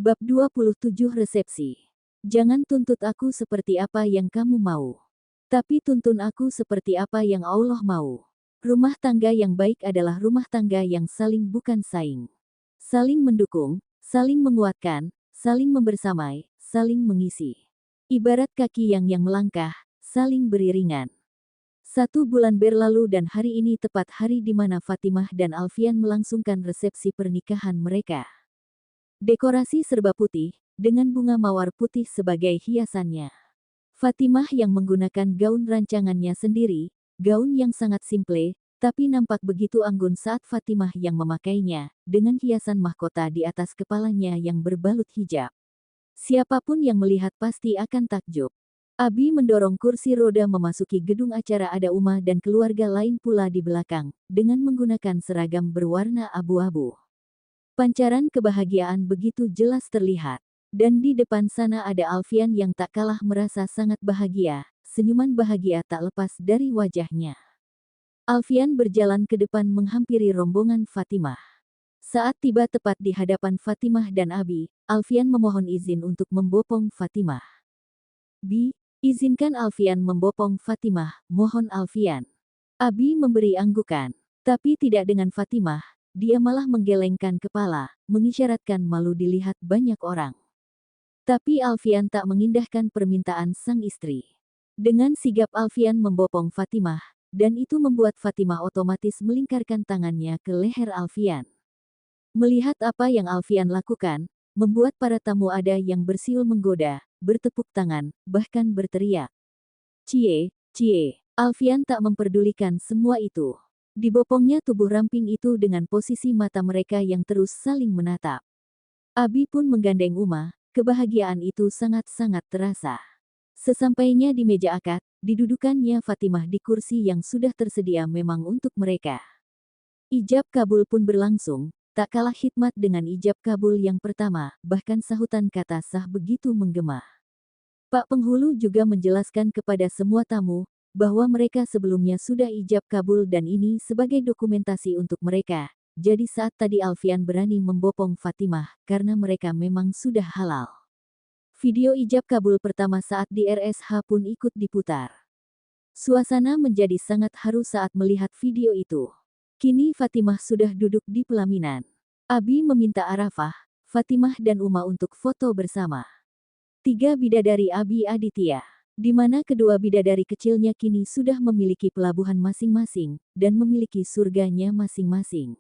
Bab 27 Resepsi. Jangan tuntut aku seperti apa yang kamu mau. Tapi tuntun aku seperti apa yang Allah mau. Rumah tangga yang baik adalah rumah tangga yang saling bukan saing. Saling mendukung, saling menguatkan, saling membersamai, saling mengisi. Ibarat kaki yang melangkah, saling beriringan. 1 bulan berlalu dan hari ini tepat hari di mana Fatimah dan Alfian melangsungkan resepsi pernikahan mereka. Dekorasi serba putih, dengan bunga mawar putih sebagai hiasannya. Fatimah yang menggunakan gaun rancangannya sendiri, gaun yang sangat simple, tapi nampak begitu anggun saat Fatimah yang memakainya, dengan hiasan mahkota di atas kepalanya yang berbalut hijab. Siapapun yang melihat pasti akan takjub. Abi mendorong kursi roda memasuki gedung acara ada Uma dan keluarga lain pula di belakang, dengan menggunakan seragam berwarna abu-abu. Pancaran kebahagiaan begitu jelas terlihat. Dan di depan sana ada Alfian yang tak kalah merasa sangat bahagia, senyuman bahagia tak lepas dari wajahnya. Alfian berjalan ke depan menghampiri rombongan Fatimah. Saat tiba tepat di hadapan Fatimah dan Abi, Alfian memohon izin untuk membopong Fatimah. Bi, izinkan Alfian membopong Fatimah, mohon Alfian. Abi memberi anggukan, tapi tidak dengan Fatimah. Dia malah menggelengkan kepala, mengisyaratkan malu dilihat banyak orang. Tapi Alfian tak mengindahkan permintaan sang istri. Dengan sigap Alfian membopong Fatimah, dan itu membuat Fatimah otomatis melingkarkan tangannya ke leher Alfian. Melihat apa yang Alfian lakukan, membuat para tamu ada yang bersiul menggoda, bertepuk tangan, bahkan berteriak. Cie, cie, Alfian tak memperdulikan semua itu. Dibopongnya tubuh ramping itu dengan posisi mata mereka yang terus saling menatap. Abi pun menggandeng Uma, kebahagiaan itu sangat-sangat terasa. Sesampainya di meja akad, didudukannya Fatimah di kursi yang sudah tersedia memang untuk mereka. Ijab kabul pun berlangsung, tak kalah hikmat dengan ijab kabul yang pertama, bahkan sahutan kata sah begitu menggema. Pak Penghulu juga menjelaskan kepada semua tamu, bahwa mereka sebelumnya sudah ijab kabul dan ini sebagai dokumentasi untuk mereka. Jadi saat tadi Alfian berani membopong Fatimah, karena mereka memang sudah halal. Video ijab kabul pertama saat di RSH pun ikut diputar. Suasana menjadi sangat haru saat melihat video itu. Kini Fatimah sudah duduk di pelaminan. Abi meminta Arafah, Fatimah dan Uma untuk foto bersama. 3 bidadari Abi Aditya, di mana kedua bidadari kecilnya kini sudah memiliki pelabuhan masing-masing, dan memiliki surganya masing-masing.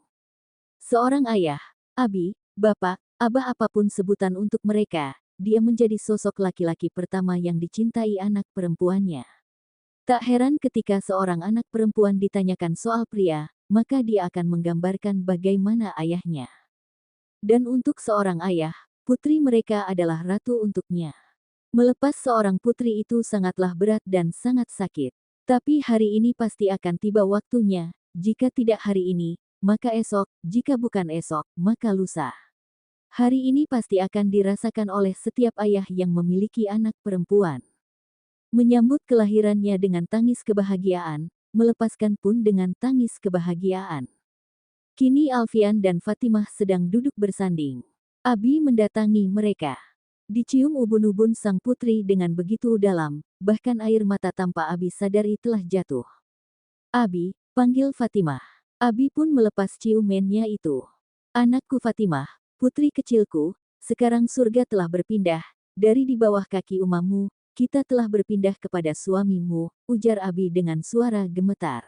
Seorang ayah, Abi, bapak, abah apapun sebutan untuk mereka, dia menjadi sosok laki-laki pertama yang dicintai anak perempuannya. Tak heran ketika seorang anak perempuan ditanyakan soal pria, maka dia akan menggambarkan bagaimana ayahnya. Dan untuk seorang ayah, putri mereka adalah ratu untuknya. Melepas seorang putri itu sangatlah berat dan sangat sakit. Tapi hari ini pasti akan tiba waktunya, jika tidak hari ini, maka esok, jika bukan esok, maka lusa. Hari ini pasti akan dirasakan oleh setiap ayah yang memiliki anak perempuan. Menyambut kelahirannya dengan tangis kebahagiaan, melepaskan pun dengan tangis kebahagiaan. Kini Alfian dan Fatimah sedang duduk bersanding. Abi mendatangi mereka. Dicium ubun-ubun sang putri dengan begitu dalam, bahkan air mata tanpa Abi sadari telah jatuh. Abi, panggil Fatimah. Abi pun melepas ciumannya itu. Anakku Fatimah, putri kecilku, sekarang surga telah berpindah, dari di bawah kaki umamu, kita telah berpindah kepada suamimu, ujar Abi dengan suara gemetar.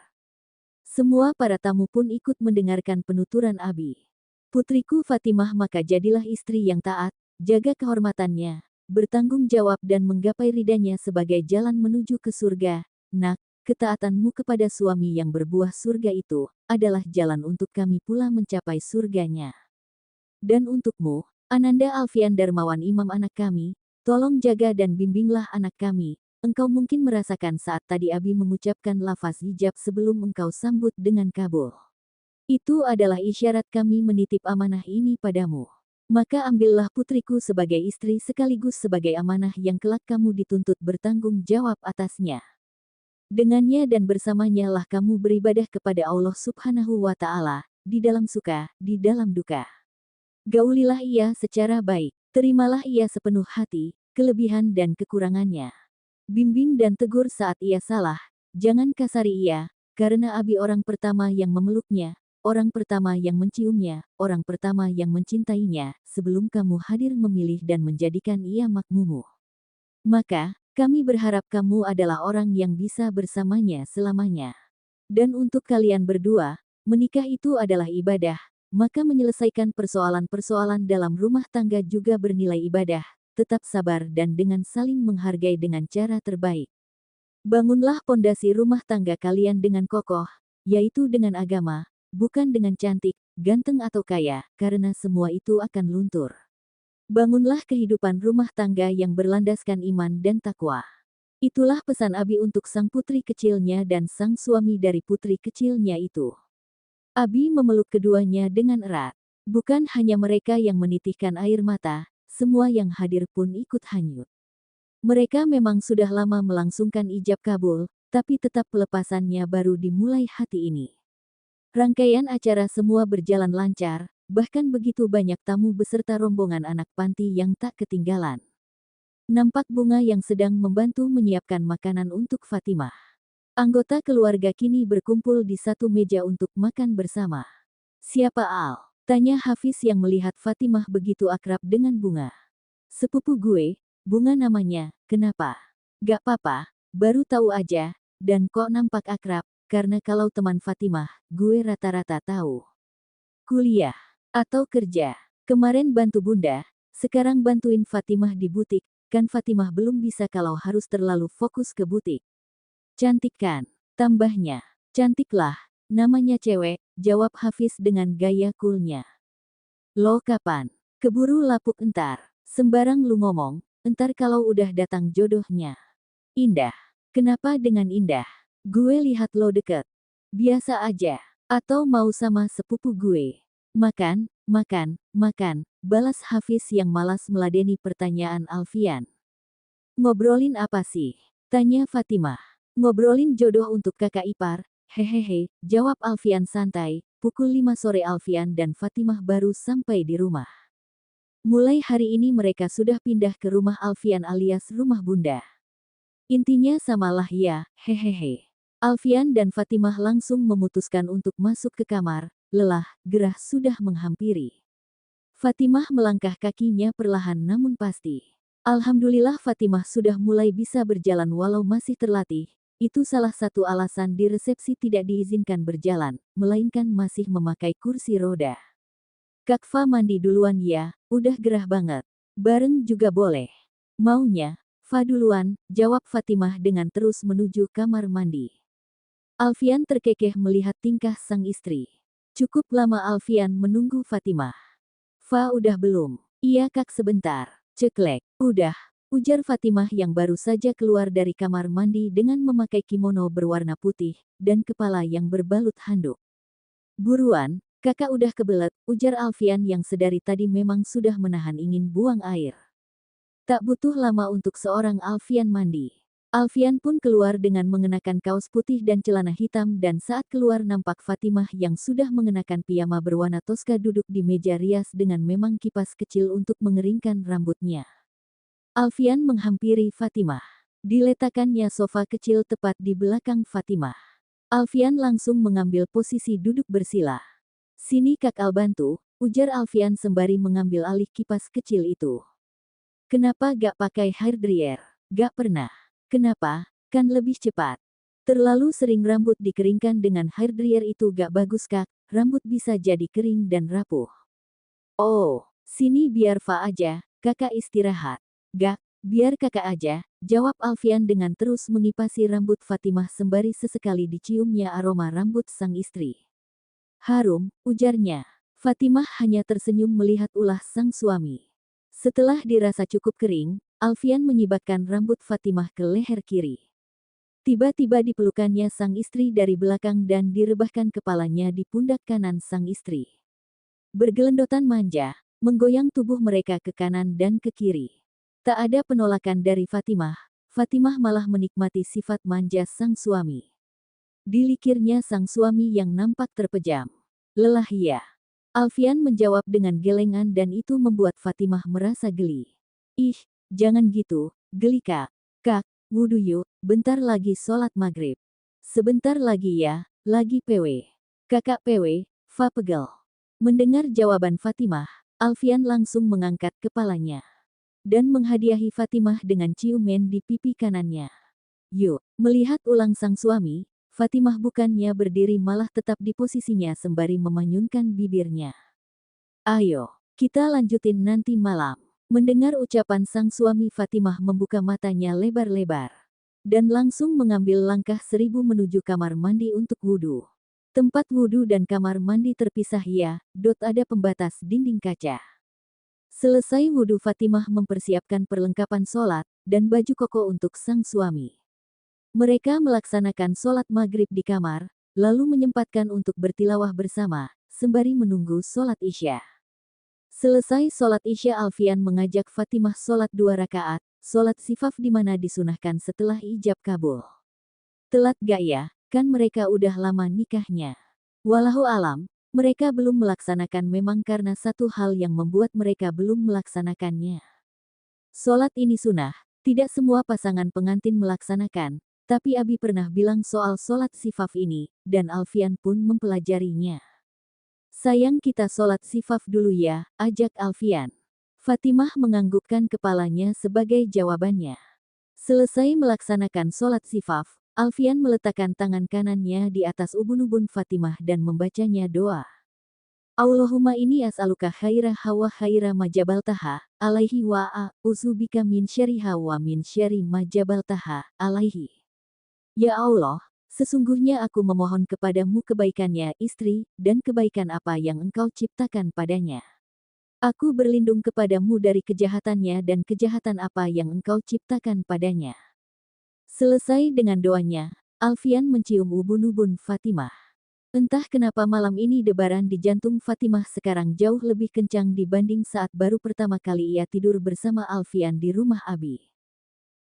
Semua para tamu pun ikut mendengarkan penuturan Abi. Putriku Fatimah maka jadilah istri yang taat, jaga kehormatannya, bertanggung jawab dan menggapai ridanya sebagai jalan menuju ke surga. Nak, ketaatanmu kepada suami yang berbuah surga itu, adalah jalan untuk kami pula mencapai surganya. Dan untukmu, Ananda Alfian Darmawan Imam anak kami, tolong jaga dan bimbinglah anak kami. Engkau mungkin merasakan saat tadi Abi mengucapkan lafaz hijab sebelum engkau sambut dengan kabul. Itu adalah isyarat kami menitip amanah ini padamu. Maka ambillah putriku sebagai istri sekaligus sebagai amanah yang kelak kamu dituntut bertanggung jawab atasnya. Dengannya dan bersamanya lah kamu beribadah kepada Allah Subhanahu wa Ta'ala, di dalam suka, di dalam duka. Gaulilah ia secara baik. Terimalah ia sepenuh hati, kelebihan dan kekurangannya. Bimbing dan tegur saat ia salah, jangan kasari ia, karena Abi orang pertama yang memeluknya, orang pertama yang menciumnya, orang pertama yang mencintainya, sebelum kamu hadir memilih dan menjadikan ia makmumu. Maka, kami berharap kamu adalah orang yang bisa bersamanya selamanya. Dan untuk kalian berdua, menikah itu adalah ibadah, maka menyelesaikan persoalan-persoalan dalam rumah tangga juga bernilai ibadah, tetap sabar dan dengan saling menghargai dengan cara terbaik. Bangunlah pondasi rumah tangga kalian dengan kokoh, yaitu dengan agama, bukan dengan cantik, ganteng atau kaya, karena semua itu akan luntur. Bangunlah kehidupan rumah tangga yang berlandaskan iman dan takwa. Itulah pesan Abi untuk sang putri kecilnya dan sang suami dari putri kecilnya itu. Abi memeluk keduanya dengan erat. Bukan hanya mereka yang menitihkan air mata, semua yang hadir pun ikut hanyut. Mereka memang sudah lama melangsungkan ijab kabul, tapi tetap pelepasannya baru dimulai hati ini. Rangkaian acara semua berjalan lancar, bahkan begitu banyak tamu beserta rombongan anak panti yang tak ketinggalan. Nampak Bunga yang sedang membantu menyiapkan makanan untuk Fatimah. Anggota keluarga kini berkumpul di satu meja untuk makan bersama. "Siapa Al?" tanya Hafiz yang melihat Fatimah begitu akrab dengan Bunga. "Sepupu gue, Bunga namanya, kenapa?" "Gak apa-apa, baru tahu aja, dan kok nampak akrab, karena kalau teman Fatimah, gue rata-rata tahu. Kuliah, atau kerja. Kemarin bantu bunda, sekarang bantuin Fatimah di butik, kan Fatimah belum bisa kalau harus terlalu fokus ke butik." "Cantik kan?" tambahnya. "Cantik lah, namanya cewek," jawab Hafiz dengan gaya coolnya. "Lo kapan? Keburu lapuk entar. Sembarang lu ngomong, entar kalau udah datang jodohnya." "Indah." "Kenapa dengan indah? Gue lihat lo deket. Biasa aja. Atau mau sama sepupu gue?" "Makan, makan, makan," balas Hafiz yang malas meladeni pertanyaan Alfian. "Ngobrolin apa sih?" tanya Fatimah. "Ngobrolin jodoh untuk kakak ipar, hehehe," jawab Alfian santai. Pukul 5 sore Alfian dan Fatimah baru sampai di rumah. Mulai hari ini mereka sudah pindah ke rumah Alfian alias rumah bunda. Intinya samalah ya, hehehe. Alfian dan Fatimah langsung memutuskan untuk masuk ke kamar, lelah, gerah sudah menghampiri. Fatimah melangkah kakinya perlahan namun pasti. Alhamdulillah Fatimah sudah mulai bisa berjalan walau masih terlatih. Itu salah satu alasan di resepsi tidak diizinkan berjalan, melainkan masih memakai kursi roda. "Kak Fa mandi duluan ya, udah gerah banget." "Bareng juga boleh." "Maunya, Fa duluan," jawab Fatimah dengan terus menuju kamar mandi. Alfian terkekeh melihat tingkah sang istri. Cukup lama Alfian menunggu Fatimah. "Fa udah belum?" "Iya kak sebentar." "Ceklek." "Udah," ujar Fatimah yang baru saja keluar dari kamar mandi dengan memakai kimono berwarna putih, dan kepala yang berbalut handuk. "Buruan, kakak udah kebelet," ujar Alfian yang sedari tadi memang sudah menahan ingin buang air. Tak butuh lama untuk seorang Alfian mandi. Alfian pun keluar dengan mengenakan kaos putih dan celana hitam dan saat keluar nampak Fatimah yang sudah mengenakan piyama berwarna toska duduk di meja rias dengan memang kipas kecil untuk mengeringkan rambutnya. Alfian menghampiri Fatimah. Diletakkannya sofa kecil tepat di belakang Fatimah. Alfian langsung mengambil posisi duduk bersila. "Sini kak Al bantu," ujar Alfian sembari mengambil alih kipas kecil itu. "Kenapa gak pakai hair dryer?" "Gak pernah." "Kenapa? Kan lebih cepat." "Terlalu sering rambut dikeringkan dengan hair dryer itu gak bagus kak, rambut bisa jadi kering dan rapuh." "Oh, sini biar Fa aja, kakak istirahat." "Gak, biar kakak aja," jawab Alfian dengan terus mengipasi rambut Fatimah sembari sesekali diciumnya aroma rambut sang istri. "Harum," ujarnya. Fatimah hanya tersenyum melihat ulah sang suami. Setelah dirasa cukup kering, Alfian menyibakkan rambut Fatimah ke leher kiri. Tiba-tiba dipelukannya sang istri dari belakang dan direbahkan kepalanya di pundak kanan sang istri. Bergelendotan manja, menggoyang tubuh mereka ke kanan dan ke kiri. Tak ada penolakan dari Fatimah, Fatimah malah menikmati sifat manja sang suami. Dilikirnya sang suami yang nampak terpejam. "Lelah ya?" Alfian menjawab dengan gelengan dan itu membuat Fatimah merasa geli. Ih, jangan gitu, geli kak. Kak, wudu yuk, bentar lagi sholat maghrib. Sebentar lagi ya, lagi PW. Kakak PW, Fa pegel. Mendengar jawaban Fatimah, Alfian langsung mengangkat kepalanya. Dan menghadiahi Fatimah dengan ciuman di pipi kanannya. Yuk, melihat ulang sang suami, Fatimah bukannya berdiri malah tetap di posisinya sembari memanyunkan bibirnya. Ayo, kita lanjutin nanti malam. Mendengar ucapan sang suami, Fatimah membuka matanya lebar-lebar. Dan langsung mengambil langkah 1000 menuju kamar mandi untuk wudhu. Tempat wudhu dan kamar mandi terpisah ya, ada pembatas dinding kaca. Selesai wudhu, Fatimah mempersiapkan perlengkapan sholat dan baju koko untuk sang suami. Mereka melaksanakan sholat maghrib di kamar, lalu menyempatkan untuk bertilawah bersama, sembari menunggu sholat isya. Selesai sholat isya, Alfian mengajak Fatimah sholat 2 rakaat, sholat sifaf di mana disunahkan setelah ijab kabul. Telat gak ya, kan mereka udah lama nikahnya. Wallahu alam, mereka belum melaksanakan memang karena satu hal yang membuat mereka belum melaksanakannya. Sholat ini sunnah, tidak semua pasangan pengantin melaksanakan, tapi Abi pernah bilang soal sholat sifaf ini, dan Alfian pun mempelajarinya. Sayang kita sholat sifaf dulu ya, ajak Alfian. Fatimah menganggukkan kepalanya sebagai jawabannya. Selesai melaksanakan sholat sifaf, Alfian meletakkan tangan kanannya di atas ubun-ubun Fatimah dan membacanya doa. Allahumma inni as'aluka khaira hawa khaira majabaltaha, alaihi wa uzubika min syariha wa min syari majabaltaha, alaihi. Ya Allah, sesungguhnya aku memohon kepadamu kebaikannya istri, dan kebaikan apa yang engkau ciptakan padanya. Aku berlindung kepadamu dari kejahatannya dan kejahatan apa yang engkau ciptakan padanya. Selesai dengan doanya, Alfian mencium ubun-ubun Fatimah. Entah kenapa malam ini debaran di jantung Fatimah sekarang jauh lebih kencang dibanding saat baru pertama kali ia tidur bersama Alfian di rumah Abi.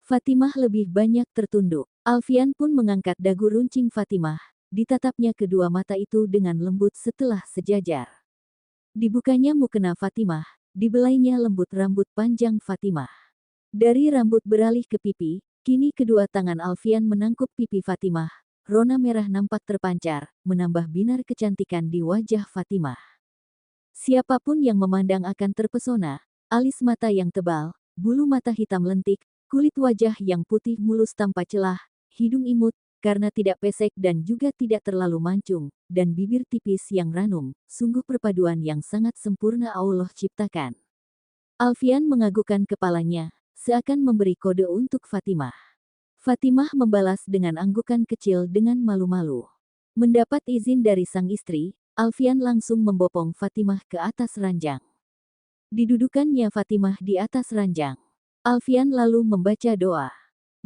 Fatimah lebih banyak tertunduk. Alfian pun mengangkat dagu runcing Fatimah, ditatapnya kedua mata itu dengan lembut setelah sejajar. Dibukanya mukena Fatimah, dibelainya lembut rambut panjang Fatimah. Dari rambut beralih ke pipi, kini kedua tangan Alfian menangkup pipi Fatimah. Rona merah nampak terpancar, menambah binar kecantikan di wajah Fatimah. Siapapun yang memandang akan terpesona, alis mata yang tebal, bulu mata hitam lentik, kulit wajah yang putih mulus tanpa celah, hidung imut, karena tidak pesek dan juga tidak terlalu mancung, dan bibir tipis yang ranum, sungguh perpaduan yang sangat sempurna Allah ciptakan. Alfian menganggukkan kepalanya, seakan memberi kode untuk Fatimah. Fatimah membalas dengan anggukan kecil dengan malu-malu. Mendapat izin dari sang istri, Alfian langsung membopong Fatimah ke atas ranjang. Didudukannya Fatimah di atas ranjang. Alfian lalu membaca doa.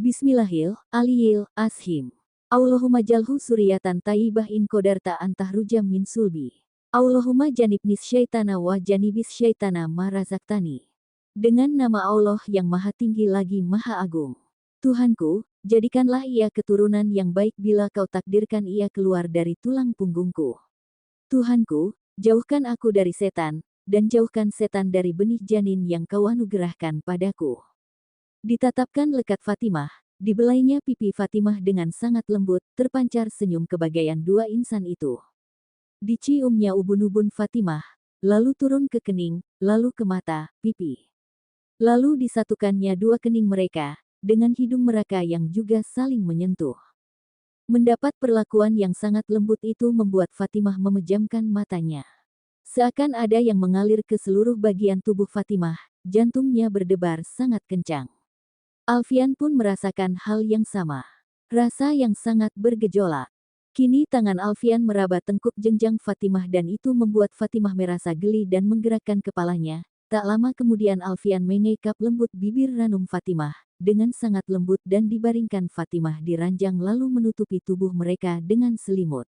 Bismillahirrahmanirrahim. Allahumma jalhu suryatan tayyibah in kodarta antah rujam min sulbi. Allahumma janibnis syaitana wa janibis syaitana ma razaktani. Dengan nama Allah yang maha tinggi lagi maha agung. Tuhanku, jadikanlah ia keturunan yang baik bila kau takdirkan ia keluar dari tulang punggungku. Tuhanku, jauhkan aku dari setan, dan jauhkan setan dari benih janin yang kau anugerahkan padaku. Ditatapkan lekat Fatimah, dibelainya pipi Fatimah dengan sangat lembut, terpancar senyum kebagaian dua insan itu. Diciumnya ubun-ubun Fatimah, lalu turun ke kening, lalu ke mata, pipi. Lalu disatukannya dua kening mereka, dengan hidung mereka yang juga saling menyentuh. Mendapat perlakuan yang sangat lembut itu membuat Fatimah memejamkan matanya. Seakan ada yang mengalir ke seluruh bagian tubuh Fatimah, jantungnya berdebar sangat kencang. Alfian pun merasakan hal yang sama. Rasa yang sangat bergejolak. Kini tangan Alfian meraba tengkuk jenjang Fatimah dan itu membuat Fatimah merasa geli dan menggerakkan kepalanya. Tak lama kemudian Alfian mengekap lembut bibir ranum Fatimah, dengan sangat lembut dan dibaringkan Fatimah di ranjang lalu menutupi tubuh mereka dengan selimut.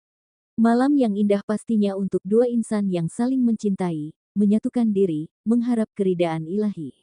Malam yang indah pastinya untuk dua insan yang saling mencintai, menyatukan diri, mengharap keridaan ilahi.